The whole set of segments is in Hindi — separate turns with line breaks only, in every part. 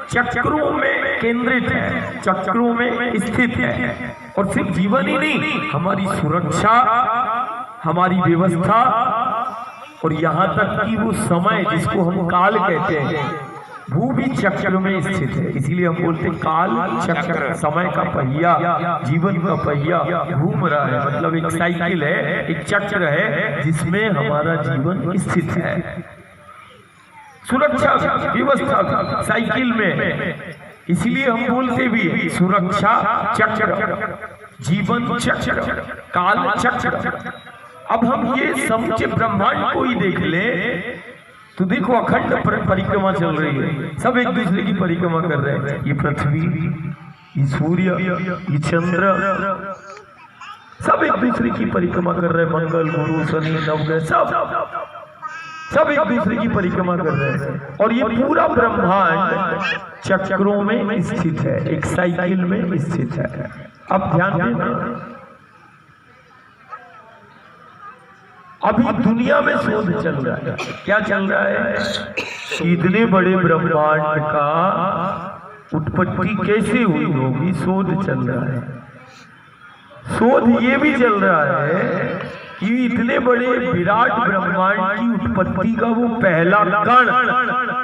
चक्रों में केंद्रित है, चक्रों में स्थित है। और सिर्फ जीवन ही नहीं, हमारी सुरक्षा, हमारी व्यवस्था और यहाँ तक कि वो समय जिसको हम काल कहते हैं वो भी चक्र में स्थित है। इसीलिए हम बोलते हैं काल चक्र, समय का पहिया, जीवन का पहिया घूम रहा है। मतलब एक साइकिल है, एक चक्र है जिसमें हमारा जीवन स्थित है। सुरक्षा व्यवस्था साइकिल में, इसलिए हम बोलते भी सुरक्षा चक्र, जीवन चक्र, काल चक्र। अब हम ये समझे ब्रह्मांड को ही देख ले तो देखो अखंड परिक्रमा चल रही है, सब एक दूसरे की परिक्रमा कर रहे हैं। ये पृथ्वी, ये सूर्य, ये चंद्र, सब एक दूसरे की परिक्रमा कर रहे हैं। मंगल, गुरु, शनि, नवग्रह सब एक दूसरे की परिक्रमा कर रहे हैं। और ये पूरा ब्रह्मांड चक्रों में स्थित है, एक साइकिल में स्थित है। अब ध्यान देना, अभी दुनिया में शोध चल रहा है। क्या चल रहा है? इतने बड़े ब्रह्मांड का उत्पत्ति कैसे हुई होगी, शोध चल रहा है। शोध ये भी चल रहा है कि इतने बड़े विराट ब्रह्मांड की उत्पत्ति का वो पहला कण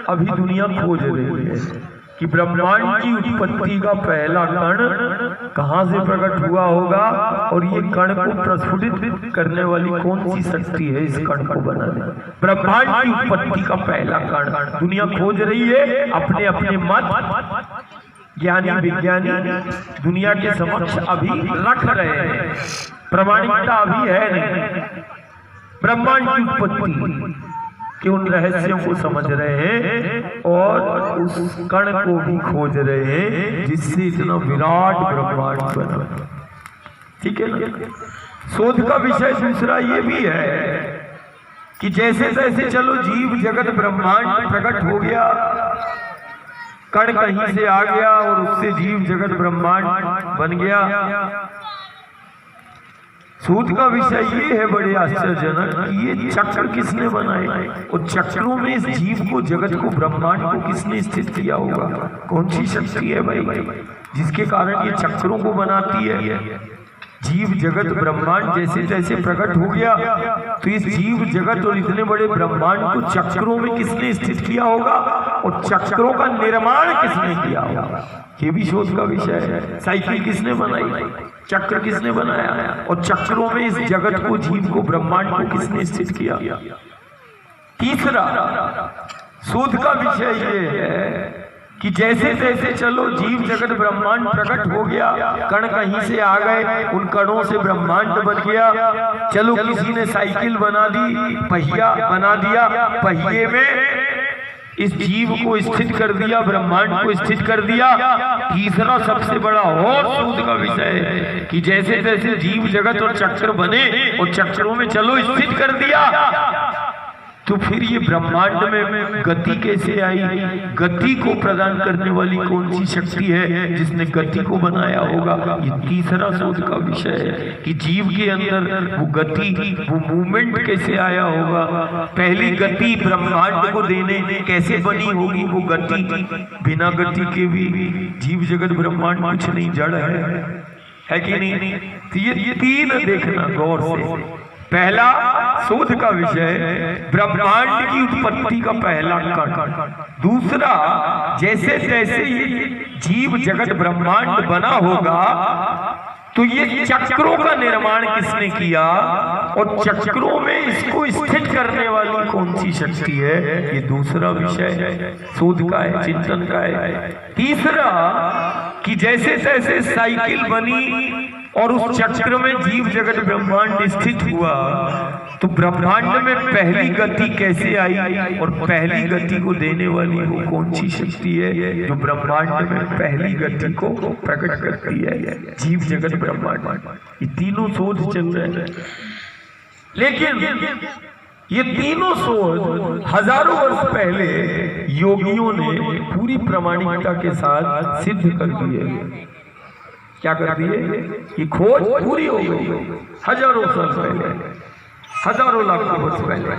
अभी दुनिया खोज रही है कि ब्रह्मांड की उत्पत्ति का पहला कण कहां से प्रकट हुआ होगा और ये कण को प्रस्फुटित करने वाली कौन सी शक्ति है इस कण को बनाने। ब्रह्मांड की उत्पत्ति का पहला कण दुनिया खोज रही है। अपने अपने मत ज्ञानी विज्ञानी दुनिया के समक्ष अभी रख रहे हैं, प्रमाणिकता अभी है नहीं। ब्रह्मांड की उत्पत्ति कि उन रहस्यों को समझ रहे हैं और उस कण को भी खोज रहे हैं जिससे इतना विराट ब्रह्मांड बना। ठीक है ना? शोध का विषय दूसरा ये भी है कि जैसे तैसे चलो जीव जगत ब्रह्मांड प्रकट हो गया, कण कहीं से आ गया और उससे जीव जगत ब्रह्मांड बन गया। शोध का विषय ये है बड़े आश्चर्यजनक कि ये चक्र किसने बनाए और चक्रों में इस जीव को, जगत को, ब्रह्मांड को किसने स्थित किया होगा? कौन सी शक्ति है भाई जिसके कारण ये चक्रों को बनाती है? जीव जगत ब्रह्मांड जैसे जैसे प्रकट हो गया तो इस जीव जगत और इतने बड़े ब्रह्मांड को चक्रों में किसने स्थित किया होगा और चक्रों का निर्माण किसने किया होगा? ये भी शोध का विषय है। साइकिल किसने बनाई, चक्र किसने बनाया और चक्रों में इस जगत को, जीव को, ब्रह्मांड को किसने स्थित किया? तीसरा शोध का विषय ये है कि जैसे तैसे चलो जीव जगत ब्रह्मांड प्रकट हो गया, कण कहीं से आ गए, उन कणों से ब्रह्मांड बन गया। चलो किसी ने साइकिल बना दी, पहिया बना दिया, पहिए में इस जीव को स्थित कर दिया, ब्रह्मांड को स्थित कर दिया। तीसरा सबसे बड़ा और शोध का विषय है कि जैसे तैसे जीव जगत और चक्र बने और चक्रों में चलो स्थित कर दिया तो फिर ये ब्रह्मांड में गति कैसे आई? गति को प्रदान करने वाली कौन सी शक्ति है जिसने गति को बनाया होगा? ये तीसरा शोध का विषय है कि जीव के अंदर वो गति, वो मूवमेंट कैसे आया होगा? पहली गति ब्रह्मांड को देने कैसे बनी होगी वो गति? बिना गति के भी जीव जगत ब्रह्मांड कुछ नहीं, जड़ है कि नहीं? तो ये तीन देखना गौर से। पहला शोध का विषय ब्रह्मांड की उत्पत्ति का पहला कण। दूसरा जैसे तैसे ये जीव जगत ब्रह्मांड बना होगा तो ये चक्रों का निर्माण किसने किया और चक्रों में इसको स्थित करने वाली कौन सी शक्ति है? ये दूसरा विषय शोध का है, चिंतन का है। तीसरा कि जैसे तैसे साइकिल बनी और उस चक्र में जीव जगत ब्रह्मांड स्थित हुआ तो ब्रह्मांड में पहली गति कैसे आई और पहली गति को देने वाली वो कौन सी शक्ति है जो ब्रह्मांड में पहली गति को प्रकट करती है? जीव जगत ब्रह्मांड। ये तीनों शोध चल रहे हैं, लेकिन ये तीनों शोध हजारों वर्ष पहले योगियों ने पूरी प्रामाणिकता के साथ सिद्ध कर दिए। क्या कर दिए? ये खोज पूरी हो गई हजारों साल पहले, हजारों लाखों वर्ष पहले।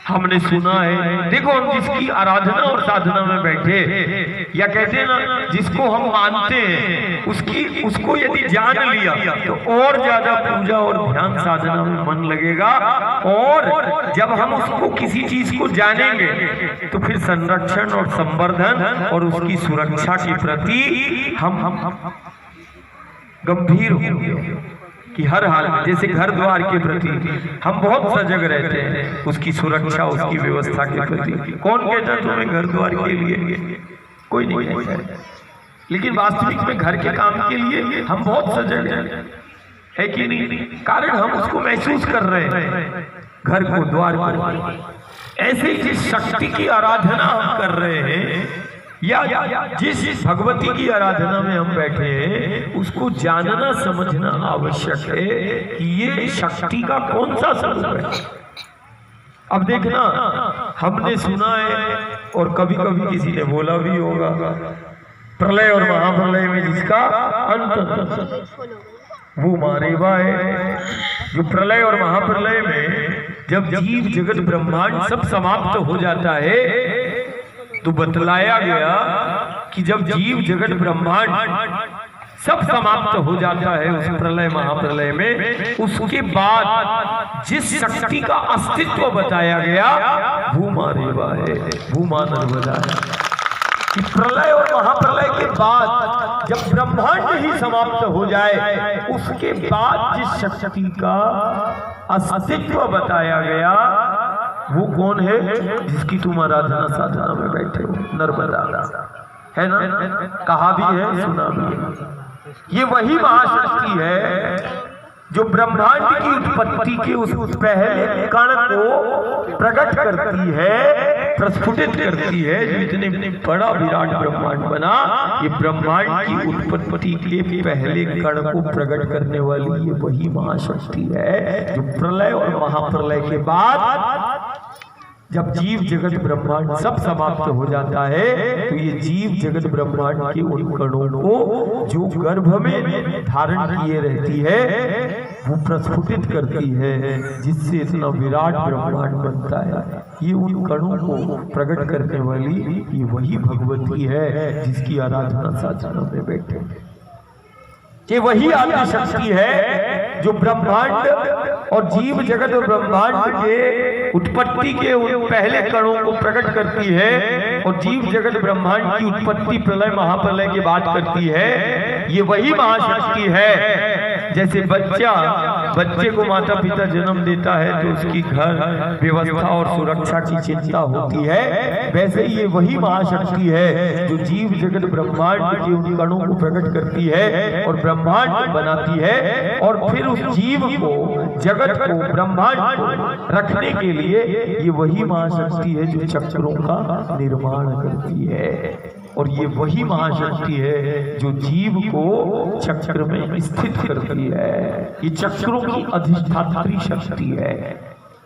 हमने सुना है, देखो हम जिसकी आराधना और साधना में बैठे, या कहते हैं ना जिसको हम मानते हैं, उसको यदि जान लिया तो और ज्यादा पूजा और ध्यान साधना में मन लगेगा। और जब हम उसको किसी चीज को जानेंगे तो फिर संरक्षण और संवर्धन और उसकी सुरक्षा के प्रति हम गंभीर होंगे कि हर हाल में, जैसे घर द्वार के प्रति हम बहुत सजग रहते हैं, उसकी सुरक्षा उसकी व्यवस्था के प्रति। कौन कहता है तुम्हें घर द्वार के लिए? कोई नहीं कहता, लेकिन वास्तविक में घर के काम के लिए हम बहुत सजग है कि नहीं? कारण हम उसको महसूस कर रहे हैं, घर को, द्वार को। ऐसे जिस शक्ति की आराधना हम कर रहे हैं या जिस भगवती की आराधना में हम बैठे हैं, उसको जानना समझना आवश्यक है कि ये शक्ति का कौन सा स्वरूप है। अब देखना, हमने सुना है और कभी कभी किसी ने बोला भी होगा, प्रलय और महाप्रलय में जिसका अंत वो मारेवा है। जो प्रलय और महाप्रलय में जब जीव जगत ब्रह्मांड सब समाप्त हो जाता है, तो बतलाया गया कि जब जीव जगत ब्रह्मांड सब समाप्त हो जाता है उस प्रलय महाप्रलय में, उसके बाद जिस शक्ति का अस्तित्व बताया गया भूमा रेवा है, भूमा नर्मदा है। कि प्रलय और महाप्रलय के बाद जब ब्रह्मांड ही समाप्त हो जाए, उसके बाद जिस शक्ति का अस्तित्व बताया गया वो कौन है? जिसकी तुम आराधना साधना में बैठे हो, नर्मदा है ना? कहा भी है, सुना भी है। ये वही महाशक्ति है जो ब्रह्मांड की उत्पत्ति के उस पहले कण को प्रकट करती है, प्रस्फुटित करती है। जो इतने बड़ा विराट ब्रह्मांड बना, ये ब्रह्मांड की उत्पत्ति के पहले कण को प्रकट करने वाली ये वही महाशक्ति है जो प्रलय और महाप्रलय के बाद जब जीव जगत ब्रह्मांड सब समाप्त हो जाता है, तो ये जीव जगत ब्रह्मांड के उन कणों को जो गर्भ में धारण किए रहती है वो प्रस्फुटित करती है, जिससे इतना विराट ब्रह्मांड बनता है। ये उन कणों को प्रकट करने वाली ये वही भगवती है जिसकी आराधना साधना में बैठे। ये वही आदि शक्ति है जो ब्रह्मांड और जीव जगत और ब्रह्मांड के उत्पत्ति के उन पहले कणों को प्रकट करती है और जीव जगत ब्रह्मांड की उत्पत्ति प्रलय महाप्रलय की बात करती है। ये वही महाशक्ति है। जैसे बच्चे को माता पिता जन्म देता है तो उसकी घर व्यवस्था और सुरक्षा की चिंता होती है, वैसे ही ये वही महाशक्ति है जो जीव जगत ब्रह्मांड के उन कणों को प्रकट करती है और ब्रह्मांड बनाती है, और फिर उस जीव को, जगत को, ब्रह्मांड को रखने के लिए ये वही महाशक्ति है जो चक्रों का निर्माण करती है। और ये वही महाशक्ति है जो जीव को चक्र में स्थित करती है। ये चक्रों की अधिष्ठात्री शक्ति है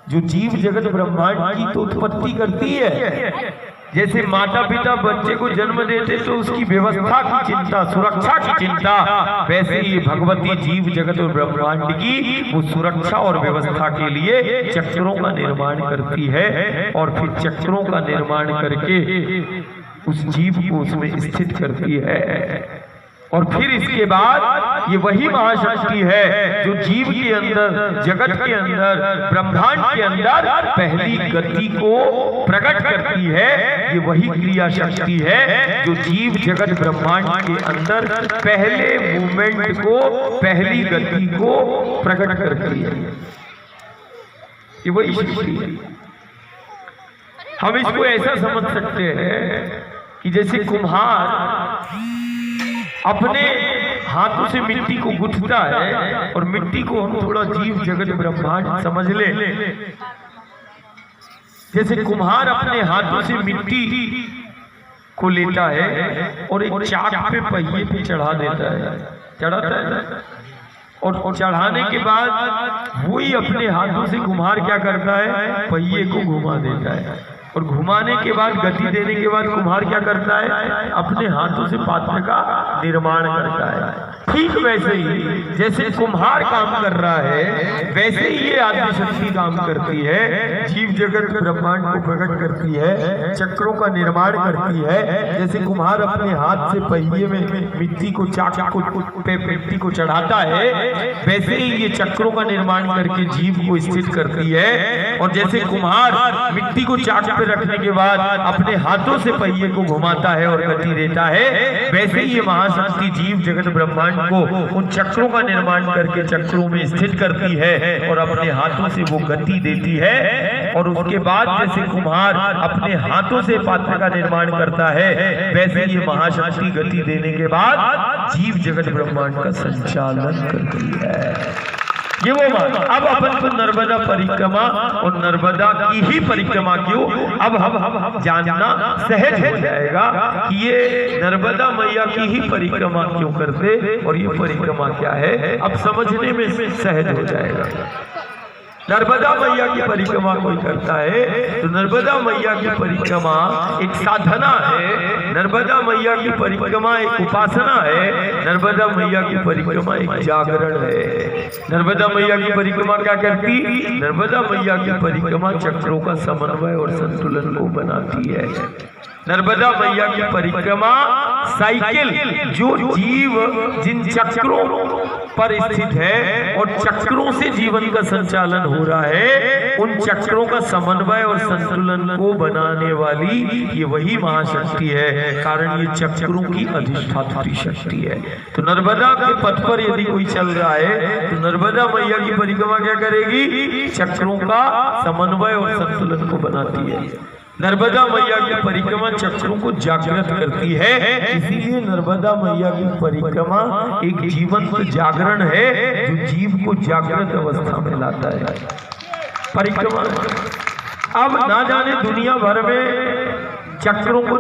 जो जीव जगत ब्रह्मांड की तो उत्पत्ति करती है। जैसे माता पिता बच्चे को जन्म देते तो उसकी व्यवस्था की चिंता, सुरक्षा की चिंता, वैसे ही भगवती जीव जगत और ब्रह्मांड की वो सुरक्षा और व्यवस्था के लिए चक्रों का निर्माण करती है और फिर चक्रों का निर्माण करके उस जीव को उसमें स्थित करती है। और फिर इसके बाद ये वही महाशक्ति है जो जीव के अंदर, जगत के अंदर, ब्रह्मांड के अंदर पहली गति को प्रकट करती है। ये वही क्रिया शक्ति है जो जीव जगत ब्रह्मांड के अंदर पहले मूवमेंट को, पहली गति को प्रकट करती है। ये वही शक्ति है। हम इसको ऐसा समझ सकते हैं कि जैसे कुम्हार अपने हाथों से मिट्टी को गूंथता है, और मिट्टी को हम थोड़ा जीव जगत ब्रह्मांड समझ ले। जैसे कुम्हार अपने हाथों से मिट्टी को लेता है और एक चाक पे पहिए पे चढ़ा देता है, चढ़ाता है, और चढ़ाने के बाद वही अपने हाथों से कुम्हार क्या करता है, पहिए को घुमा देता है, और घुमाने के बाद, गति देने के बाद कुम्हार क्या करता है, अपने हाथों से पात्र का निर्माण करता है। ठीक वैसे ही जैसे कुम्हार काम कर रहा है, वैसे ही ये आदि शक्ति काम करती है, जीव जगत ब्रह्मांड को प्रकट करती है, चक्रों का निर्माण करती है। जैसे कुम्हार अपने हाथ से पहिए में मिट्टी को चाक को पे मिट्टी को चढ़ाता है, वैसे ही ये चक्रों का निर्माण करके जीव को स्थित करती है। और जैसे कुम्हार मिट्टी को चाक पे रखने के बाद अपने हाथों से पहिए को घुमाता है और गति देता है, वैसे ही ये महाशक्ति जीव जगत ब्रह्मांड को उन चक्रों का निर्माण करके चक्रों में स्थित करती है और अपने हाथों से वो गति देती है। और उसके बाद जैसे कुम्हार अपने हाथों से पात्र का निर्माण करता है, वैसे ये महाशक्ति गति देने के बाद जीव जगत ब्रह्मांड का संचालन करती है। ये वो बात। अब अपन को नर्मदा परिक्रमा और नर्मदा की ही परिक्रमा क्यों अब हम जानना सहज हो जाएगा कि ये नर्मदा मैया की ही परिक्रमा क्यों करते और ये परिक्रमा क्या है, अब समझने में सहज हो जाएगा। नर्मदा मैया की परिक्रमा कोई करता है तो नर्मदा मैया की परिक्रमा एक साधना है, नर्मदा मैया की परिक्रमा एक उपासना है, नर्मदा मैया की परिक्रमा एक जागरण है। नर्मदा मैया की परिक्रमा क्या करती? नर्मदा मैया की परिक्रमा चक्रों का समन्वय और संतुलन को बनाती है। नर्मदा मैया की परिक्रमा साइकिल जो जीव जिन चक्रों पर स्थित है और चक्रों से जीवन का संचालन हो रहा है, उन चक्रों का समन्वय और संतुलन को बनाने वाली ये वही महाशक्ति है। कारण ये चक्रों की अधिष्ठात्री शक्ति है। तो नर्मदा के पथ पर यदि कोई चल रहा है तो नर्मदा मैया की परिक्रमा क्या करेगी? चक्रों का समन्वय और संतुलन को बनाती है। नर्मदा मैया की परिक्रमा चक्रों को जागृत करती है, इसीलिए नर्मदा मैया की परिक्रमा एक जीवंत जागरण है जो जीव को जागृत अवस्था में लाता है। परिक्रमा अब ना जाने दुनिया भर में चक्रों को